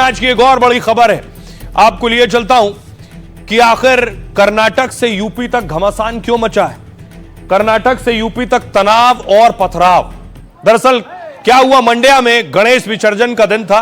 आज की एक और बड़ी खबर है, आपको लिए चलता हूं कि आखिर कर्नाटक से यूपी तक घमासान क्यों मचा है। कर्नाटक से यूपी तक तनाव और पथराव। दरअसल क्या हुआ, मंड्या में गणेश विसर्जन का दिन था।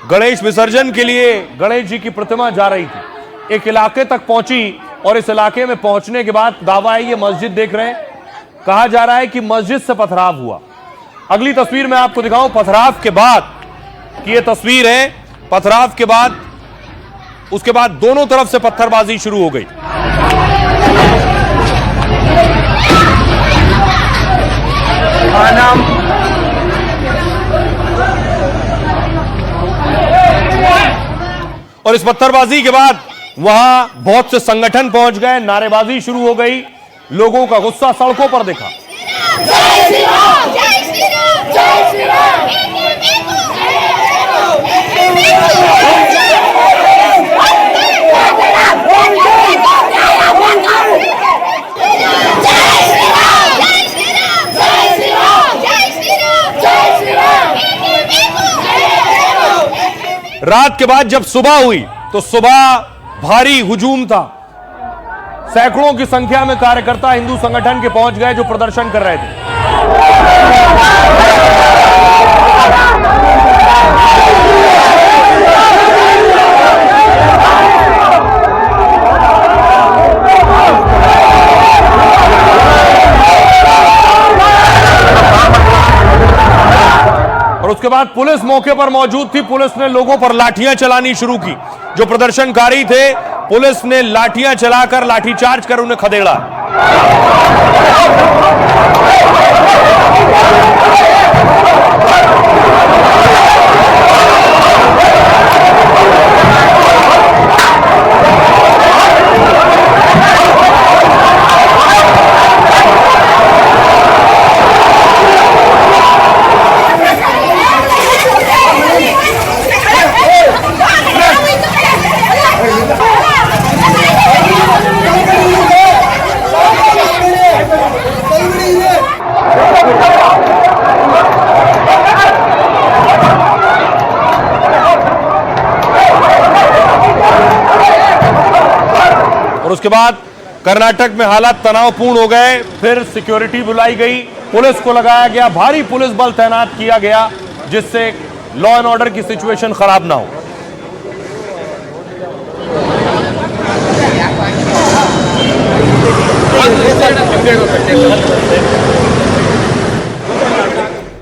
गणेश विसर्जन के लिए गणेश जी की प्रतिमा जा रही थी, एक इलाके तक पहुंची और इस इलाके में पहुंचने के बाद दावा है, ये मस्जिद देख रहे हैं, कहा जा रहा है कि मस्जिद से पथराव हुआ। अगली तस्वीर मैं आपको दिखाऊं पथराव के बाद की, ये तस्वीर है पथराव के बाद। उसके बाद दोनों तरफ से पत्थरबाजी शुरू हो गई। और इस पत्थरबाजी के बाद वहां बहुत से संगठन पहुंच गए, नारेबाजी शुरू हो गई, लोगों का गुस्सा सड़कों पर दिखा। जय श्री राम, जय श्री राम, जय श्री राम। रात के बाद जब सुबह हुई तो सुबह भारी हुजूम था। सैकड़ों की संख्या में कार्यकर्ता हिंदू संगठन के पहुंच गए जो प्रदर्शन कर रहे थे। और उसके बाद पुलिस मौके पर मौजूद थी। पुलिस ने लोगों पर लाठियां चलानी शुरू की। जो प्रदर्शनकारी थे, पुलिस ने लाठियां चलाकर, लाठीचार्ज कर उन्हें खदेड़ा। और उसके बाद कर्नाटक में हालात तनावपूर्ण हो गए। फिर सिक्योरिटी बुलाई गई, पुलिस को लगाया गया, भारी पुलिस बल तैनात किया गया जिससे लॉ एंड ऑर्डर की सिचुएशन खराब ना हो।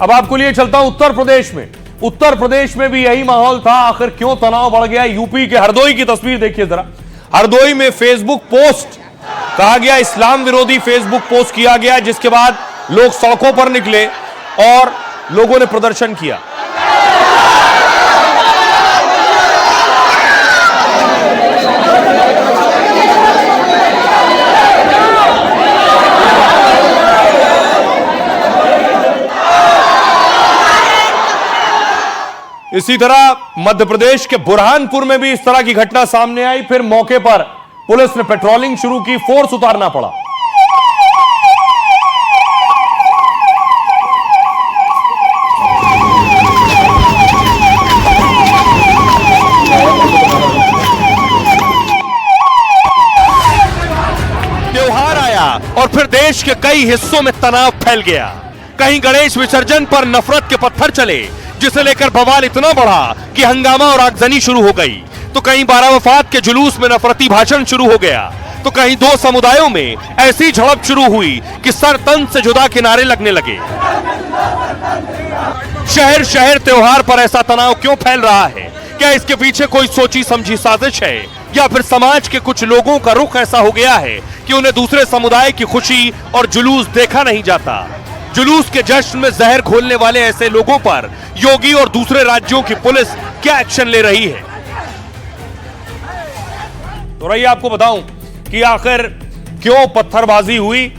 अब आपको लिए चलता हूं उत्तर प्रदेश में। उत्तर प्रदेश में भी यही माहौल था। आखिर क्यों तनाव बढ़ गया? यूपी के हरदोई की तस्वीर देखिए जरा। हरदोई में फेसबुक पोस्ट, कहा गया इस्लाम विरोधी फेसबुक पोस्ट किया गया, जिसके बाद लोग सड़कों पर निकले और लोगों ने प्रदर्शन किया। इसी तरह मध्य प्रदेश के बुरहानपुर में भी इस तरह की घटना सामने आई। फिर मौके पर पुलिस ने पेट्रोलिंग शुरू की, फोर्स उतारना पड़ा। त्योहार आया और फिर देश के कई हिस्सों में तनाव फैल गया। कहीं गणेश विसर्जन पर नफरत के पत्थर चले, जिसे लेकर बवाल इतना बढ़ा कि हंगामा और आगजनी शुरू हो गई। तो कहीं बारावफात के जुलूस में नफरती भाषण शुरू हो गया, तो कहीं दो समुदायों में ऐसी झड़प शुरू हुई कि सर तन से जुदा किनारे लगने लगे। शहर शहर त्योहार पर ऐसा तनाव क्यों फैल रहा है? क्या इसके पीछे कोई सोची समझी साजिश है, या फिर समाज के कुछ लोगों का रुख ऐसा हो गया है कि उन्हें दूसरे समुदाय की खुशी और जुलूस देखा नहीं जाता? जुलूस के जश्न में जहर घोलने वाले ऐसे लोगों पर योगी और दूसरे राज्यों की पुलिस क्या एक्शन ले रही है? तो रही आपको बताऊं कि आखिर क्यों पत्थरबाजी हुई,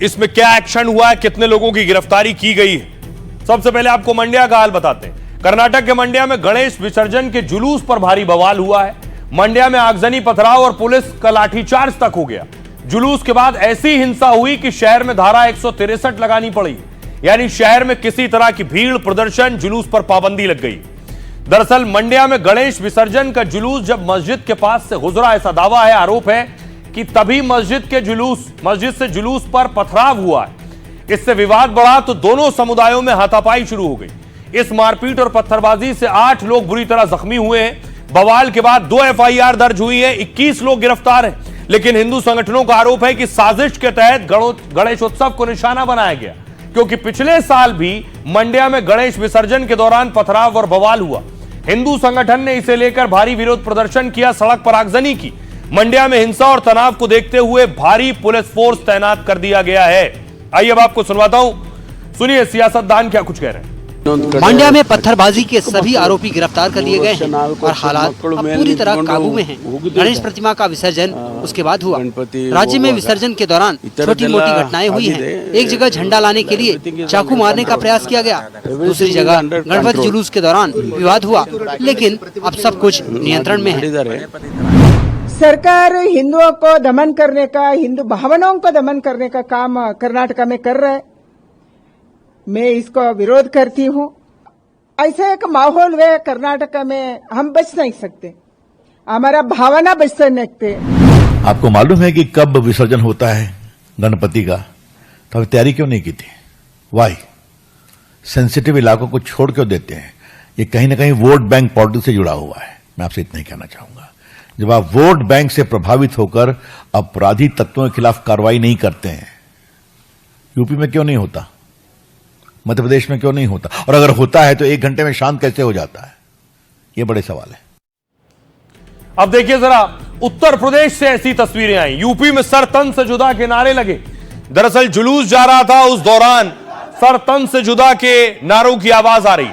इसमें क्या एक्शन हुआ है, कितने लोगों की गिरफ्तारी की गई है। सबसे पहले आपको मंड्या का हाल बताते हैं। कर्नाटक के मंड्या में गणेश विसर्जन के जुलूस पर भारी बवाल हुआ है। मंड्या में आगजनी, पथराव और पुलिस का लाठीचार्ज तक हो गया। जुलूस के बाद ऐसी हिंसा हुई कि शहर में धारा 163 लगानी पड़ी, यानी शहर में किसी तरह की भीड़, प्रदर्शन, जुलूस पर पाबंदी लग गई। दरअसल मंड्या में गणेश विसर्जन का जुलूस जब मस्जिद के पास से गुजरा, ऐसा दावा है, आरोप है कि तभी मस्जिद से जुलूस पर पथराव हुआ है। इससे विवाद बढ़ा तो दोनों समुदायों में हाथापाई शुरू हो गई। इस मारपीट और पत्थरबाजी से 8 लोग बुरी तरह जख्मी हुए हैं। बवाल के बाद 2 FIR दर्ज हुई है, 21 लोग गिरफ्तार हैं। लेकिन हिंदू संगठनों का आरोप है कि साजिश के तहत गणेशोत्सव को निशाना बनाया गया, क्योंकि पिछले साल भी मंड्या में गणेश विसर्जन के दौरान पथराव और बवाल हुआ। हिंदू संगठन ने इसे लेकर भारी विरोध प्रदर्शन किया, सड़क पर आगजनी की। मंड्या में हिंसा और तनाव को देखते हुए भारी पुलिस फोर्स तैनात कर दिया गया है। आइए अब आपको सुनवाता हूं, सुनिए सियासतदान क्या कुछ कह रहे हैं। मंड्या में पत्थरबाजी के सभी आरोपी गिरफ्तार कर लिए गए हैं और हालात अब पूरी तरह काबू में हैं। गणेश प्रतिमा का विसर्जन उसके बाद हुआ। राज्य में विसर्जन के दौरान छोटी मोटी घटनाएं हुई हैं। एक जगह झंडा लाने के लिए चाकू मारने का प्रयास किया गया, दूसरी जगह गणपति जुलूस के दौरान विवाद हुआ, लेकिन अब सब कुछ नियंत्रण में है। सरकार हिंदुओं को दमन करने का, हिंदू भावनाओं को दमन करने का काम कर्नाटक में कर रहा है। मैं इसको विरोध करती हूँ। ऐसा एक माहौल है कर्नाटक में, हम बच नहीं सकते, हमारा भावना बच सकते। आपको मालूम है कि कब विसर्जन होता है गणपति का, तो अभी तैयारी क्यों नहीं की थी? वाई सेंसिटिव इलाकों को छोड़ क्यों देते हैं? ये कहीं ना कहीं वोट बैंक पॉलिटिक्स से जुड़ा हुआ है। मैं आपसे इतना ही कहना चाहूंगा, जब आप वोट बैंक से प्रभावित होकर अपराधी तत्वों के खिलाफ कार्रवाई नहीं करते हैं, यूपी में क्यों नहीं होता, मध्य प्रदेश में क्यों नहीं होता, और अगर होता है तो 1 घंटे में शांत कैसे हो जाता है? ये बड़े सवाल है। अब देखिए जरा, उत्तर प्रदेश से ऐसी तस्वीरें आई। यूपी में सर तन से जुदा के नारे लगे। दरअसल जुलूस जा रहा था, उस दौरान सर तन से जुदा के नारों की आवाज आ रही।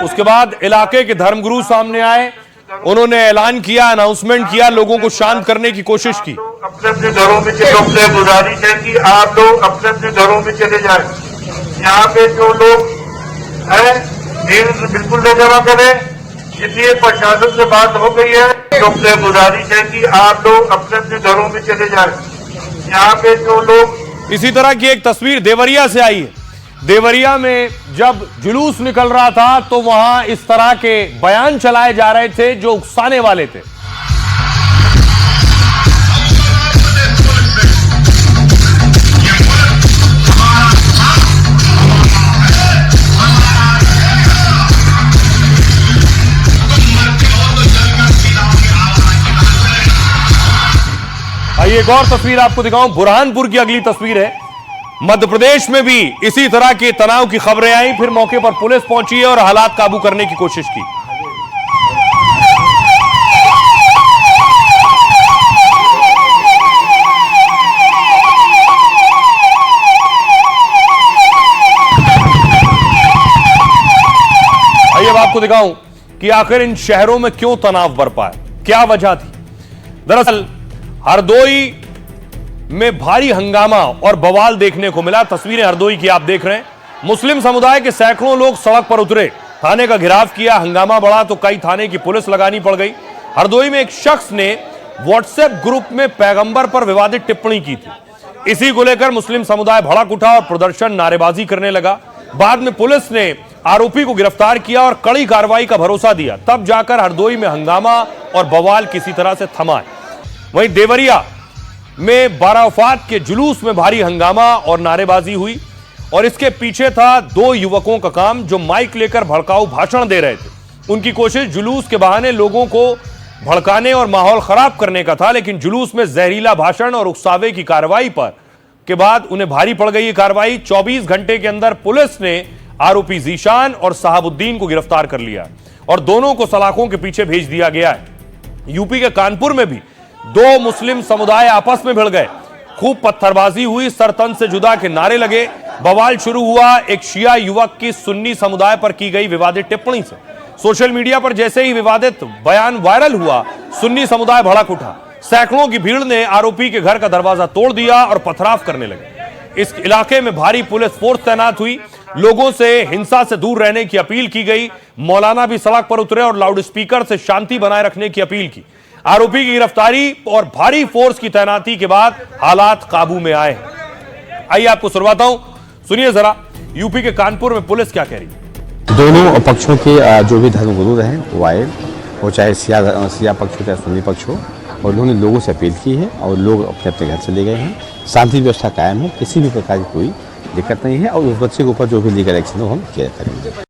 उसके बाद इलाके के धर्मगुरु सामने आए, उन्होंने ऐलान किया, अनाउंसमेंट किया, लोगों को शांत करने की कोशिश की। अपने अपने घरों में से गुजारिश है कि आप लोग अपने अपने घरों में चले जाएं। यहाँ पे जो लोग हैं भीड़ बिल्कुल न जमा करें, इसलिए प्रशासन से बात हो गई है। अपने गुजारिश है कि आप लोग अपने अपने घरों में चले जाएं। यहाँ पे जो लोग। इसी तरह की एक तस्वीर देवरिया से आई है। देवरिया में जब जुलूस निकल रहा था तो वहां इस तरह के बयान चलाए जा रहे थे जो उकसाने वाले थे। आइए एक और तस्वीर आपको दिखाऊं, बुरहानपुर की अगली तस्वीर है। मध्य प्रदेश में भी इसी तरह के तनाव की खबरें आई, फिर मौके पर पुलिस पहुंची है और हालात काबू करने की कोशिश की। आइए अब आपको दिखाऊं कि आखिर इन शहरों में क्यों तनाव बरपा है, क्या वजह थी। दरअसल हरदोई में भारी हंगामा और बवाल देखने को मिला। तस्वीरें हरदोई की आप देख रहे हैं। मुस्लिम समुदाय के सैकड़ों लोग सड़क पर उतरे, थाने का घेराव किया। हंगामा बढ़ा तो कई थाने की पुलिस लगानी पड़ गई। हरदोई में एक शख्स ने व्हाट्सएप ग्रुप में पैगंबर पर विवादित टिप्पणी की थी। इसी को लेकर मुस्लिम समुदाय भड़क उठा और प्रदर्शन, नारेबाजी करने लगा। बाद में पुलिस ने आरोपी को गिरफ्तार किया और कड़ी कार्रवाई का भरोसा दिया। तब जाकर हरदोई में हंगामा और बवाल किसी तरह से थमा है। वहीं देवरिया में बारावफात के जुलूस में भारी हंगामा और नारेबाजी हुई और इसके पीछे था 2 युवकों का काम जो माइक लेकर भड़काऊ भाषण दे रहे थे। उनकी कोशिश जुलूस के बहाने लोगों को भड़काने और माहौल खराब करने का था, लेकिन जुलूस में जहरीला भाषण और उकसावे की कार्रवाई पर के बाद उन्हें भारी पड़ गई। ये कार्रवाई 24 घंटे के अंदर पुलिस ने आरोपी जीशान और साहबुद्दीन को गिरफ्तार कर लिया और दोनों को सलाखों के पीछे भेज दिया गया है। यूपी के कानपुर में भी 2 मुस्लिम समुदाय आपस में भिड़ गए। खूब पत्थरबाजी हुई, सरतन से जुदा के नारे लगे, बवाल शुरू हुआ एक शिया युवक की सुन्नी समुदाय पर की गई विवादित टिप्पणी से। सोशल मीडिया पर जैसे ही विवादित बयान वायरल हुआ, सुन्नी समुदाय भड़क उठा। सैकड़ों की भीड़ ने आरोपी के घर का दरवाजा तोड़ दिया और पथराव करने लगे। इस इलाके में भारी पुलिस फोर्स तैनात हुई। लोगों से हिंसा से दूर रहने की अपील की गई। मौलाना भी सड़क पर उतरे और लाउडस्पीकर से शांति बनाए रखने की अपील की। आरोपी की गिरफ्तारी और भारी फोर्स की तैनाती के बाद हालात काबू में आए हैं। आइए आपको सुनवाता हूं, सुनिए जरा यूपी के कानपुर में पुलिस क्या कह रही है। दोनों पक्षों के जो भी धर्मगुरु रहे वो आए, वो चाहे सिया पक्ष हो चाहे सुन्नी पक्ष हो, और उन्होंने लोगों से अपील की है और लोग अपने अपने घर चले गए हैं। शांति व्यवस्था कायम है, किसी भी प्रकार की कोई दिक्कत नहीं है और उस बच्चे के ऊपर जो भी लीगल एक्शन हो हम किया करेंगे।